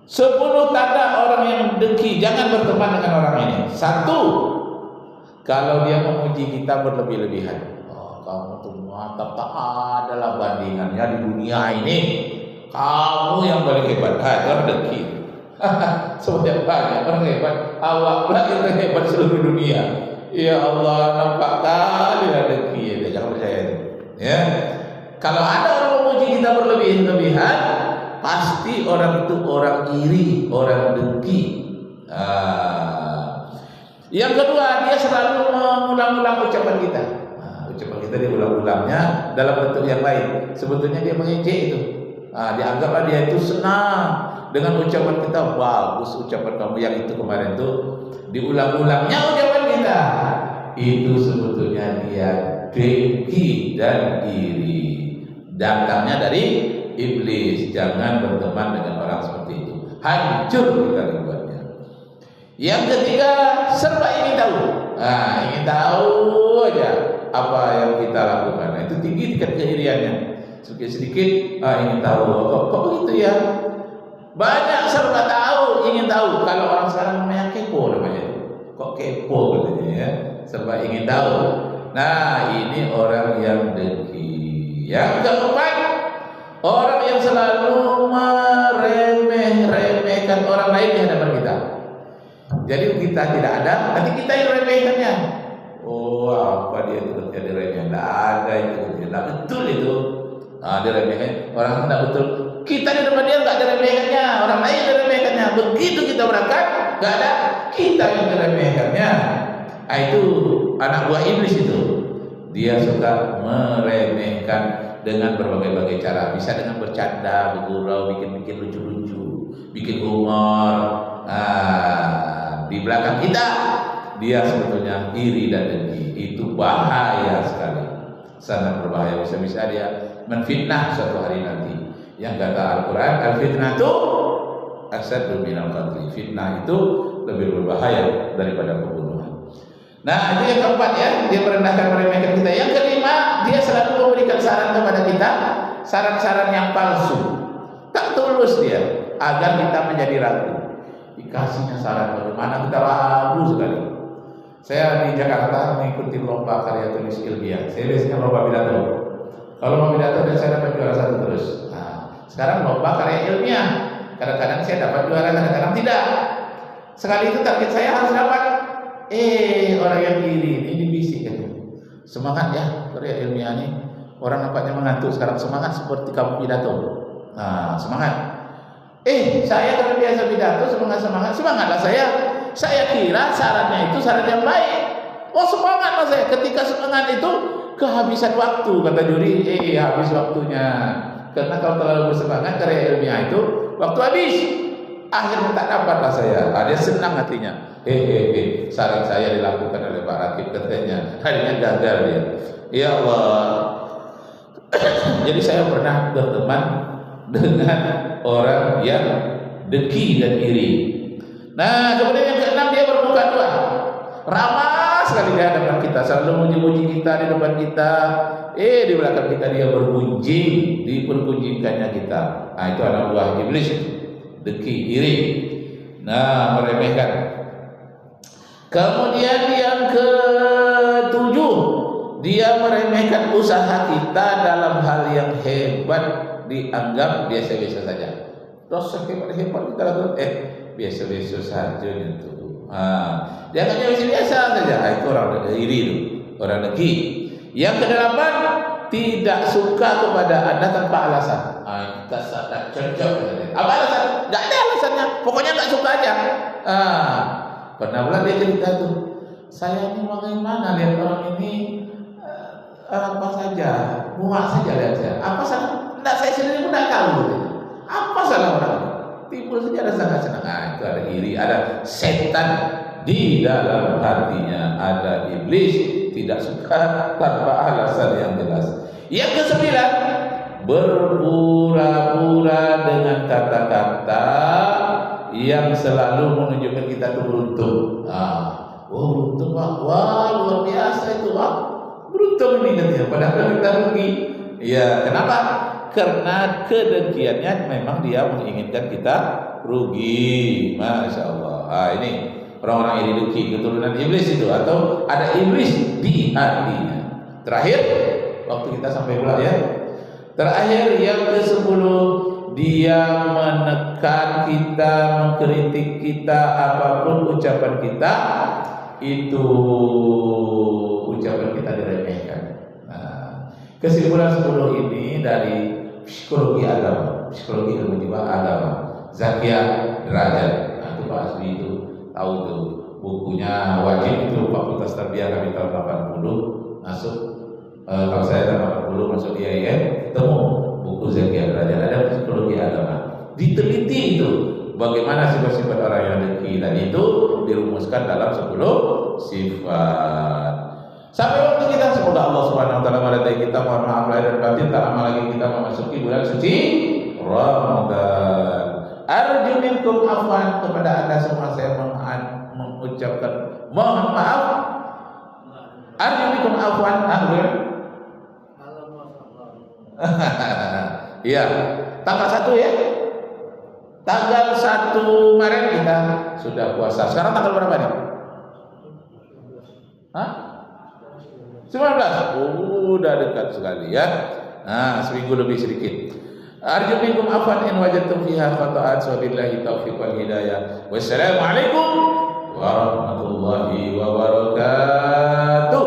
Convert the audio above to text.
10 tanda orang yang dengki, jangan berteman dengan orang ini. 1, kalau dia memuji kita berlebih-lebihan. Oh, kamu tuh mantap, tak adalah bandingannya di dunia ini. Kamu yang paling hebat. Itu orang dengki. Sebanyak banyak orang hebat, awak pula yang hebat seluruh dunia. Ya Allah, nampak kali lah dengki. Jangan percaya itu. Ya. Kalau ada orang memuji kita berlebih-lebihan, pasti orang itu orang iri, orang dengki. Yang kedua, dia selalu mengulang-ulang ucapan kita. Ucapan kita dia ulang-ulangnya dalam bentuk yang lain. Sebetulnya dia mengejek itu. Dianggaplah dia itu senang dengan ucapan kita. Bagus ucapan kamu yang itu kemarin tuh, diulang-ulangnya ucapan kita. Itu sebetulnya dia dengki dan iri. Datangnya dari iblis. Jangan berteman dengan orang seperti itu. Hancur kita dibuatnya. Yang ketiga, serba ingin tahu. Ingin tahu aja apa yang kita lakukan. Itu tinggi tingkat keiriannya. Sedikit-sedikit ingin tahu. Kok begitu ya? Banyak serba tahu, ingin tahu. Kalau orang sekarang namanya kepo namanya itu. Kok kepo katanya ya? Serba ingin tahu. Nah, ini orang yang dengki. Yang keempat, orang yang selalu meremeh-remehkan orang lain di hadapan kita. Jadi kita tidak ada, nanti kita yang remehkannya. Oh, apa dia itu ketika diremehkan? Tidak ada itu, tidak betul itu. Diremehkan orang tidak betul. Kita di depan dia nggak diremehkannya, orang lain diremehkannya. Begitu kita berangkat, nggak ada, kita yang diremehkannya. Itu anak buah iblis itu. Dia suka meremehkan dengan berbagai-bagai cara. Bisa dengan bercanda, bergurau, bikin lucu-lucu, bikin humor. Di belakang kita dia sebetulnya iri dan dengki. Itu bahaya sekali, sangat berbahaya. Bisa-bisa dia menfitnah suatu hari nanti. Yang kata Al-Quran, al-fitnatu asyaddu minal qatli. Fitnah itu lebih berbahaya daripada pembunuhan. Nah, itu yang keempat ya, dia merendahkan, meremehkan kita. Yang kelima, dia selalu memberikan saran kepada kita, saran-saran yang palsu, tak tulus dia, agar kita menjadi ragu. Dikasihnya saran bagaimana kita ragu sekali. Saya di Jakarta mengikuti lomba karya tulis ilmiah. Saya biasanya lomba pidato. Kalau lomba pidato dan saya dapat juara 1 terus. Nah, sekarang lomba karya ilmiah. Kadang-kadang saya dapat juara, kadang-kadang tidak. Sekali itu target saya harus dapat. Orang yang iri ini dibisikkan. Semangat ya karya ilmiah ini. Orang nampaknya mengantuk sekarang, semangat seperti kamu pidato. Semangat. Saya kalau biasa pidato semangatlah saya. Saya kira sarannya itu saran yang baik. Semangatlah saya. Ketika semangat itu kehabisan waktu, kata juri. Habis waktunya. Karena kalau terlalu bersemangat karya ilmiah itu waktu habis. Akhirnya tak dapatlah saya. Dia senang hatinya. Saran saya dilakukan oleh Pak Rakib katanya. Akhirnya gagal dia. Ya Allah. Jadi saya pernah berteman dengan orang yang dengki dan iri. Nah, kemudian yang keenam, dia bermuka dua. Ramah sekali di hadapan kita, selalu muji-muji kita di depan kita. Di belakang kita dia bergunjing, dipergunjingkannya kita. Itu anak buah iblis, dengki, iri. Nah, meremehkan. Kemudian yang ketujuh, dia meremehkan usaha kita dalam hal yang hebat, dianggap biasa-biasa saja. Dosa hebat-hebat kita lakukan, biasa-biasa saja itu. Dia akan biasa-biasa saja. Itu orang iri, itu orang dengki. Yang kedelapan, tidak suka kepada Anda tanpa alasan. Kita sangat cocok. Apa alasan? Tidak ada alasannya. Pokoknya nggak suka aja. Pernah pula dia cerita tuh, saya ini bagaimana lihat orang ini apa saja, muak saja lihat saya. Apa salah? Tidak, saya sendiri pun tidak tahu. Apa salah orang? Timbul saja ada sangat senang. Itu ada iri, ada setan di dalam hatinya, ada iblis, tidak suka tanpa alasan yang jelas. Yang kesembilan, berpura-pura dengan kata-kata yang selalu menunjukkan kita itu beruntung. Beruntung Pak, luar biasa itu Pak, beruntung ini katanya, padahal kita rugi. Ya, kenapa? karena kedengkiannya memang dia menginginkan kita rugi. Masya Allah. Nah, ini orang-orang iri dengki, keturunan iblis itu, atau ada iblis di hatinya. Terakhir, waktu kita sampai pula ya. Terakhir yang ke-10, dia menekan kita, mengkritik kita, apapun ucapan kita, itu ucapan kita diremehkan. Nah, kesimpulan 10 ini dari psikologi agama, psikologi ilmu jiwa agama, Zakia Derajat. Nah, itu Pak Asbi itu tahu tuh bukunya, wajib itu Fakultas Tarbiyah kami tahun 80 masuk. Kalau saya tahun 80 masuk IAIN, ketemu buku Zakia Derajat, ada psikologi agama. Diteliti itu bagaimana sifat-sifat orang yang dengki, dan itu dirumuskan dalam 10 sifat. Sampai waktu kita, semoga Allah Subhanahu wa taala meridai kita. Mohon maaf lahir dan batin, tak lama lagi kita memasuki bulan suci Ramadan. Arju minkum afwan, kepada Anda semua saya mengucapkan mohon maaf. Arju minkum afwan. Iya, tanggal 1 ya. Tanggal 1 Maret kita sudah puasa. Sekarang tanggal berapa nih? Hah? 19. Udah dekat sekali ya. Nah, seminggu lebih sedikit. Arju minkum afwan in wajadtum fiha khata'at, wa billahi taufiq wal hidayah. Wassalamualaikum warahmatullahi wabarakatuh.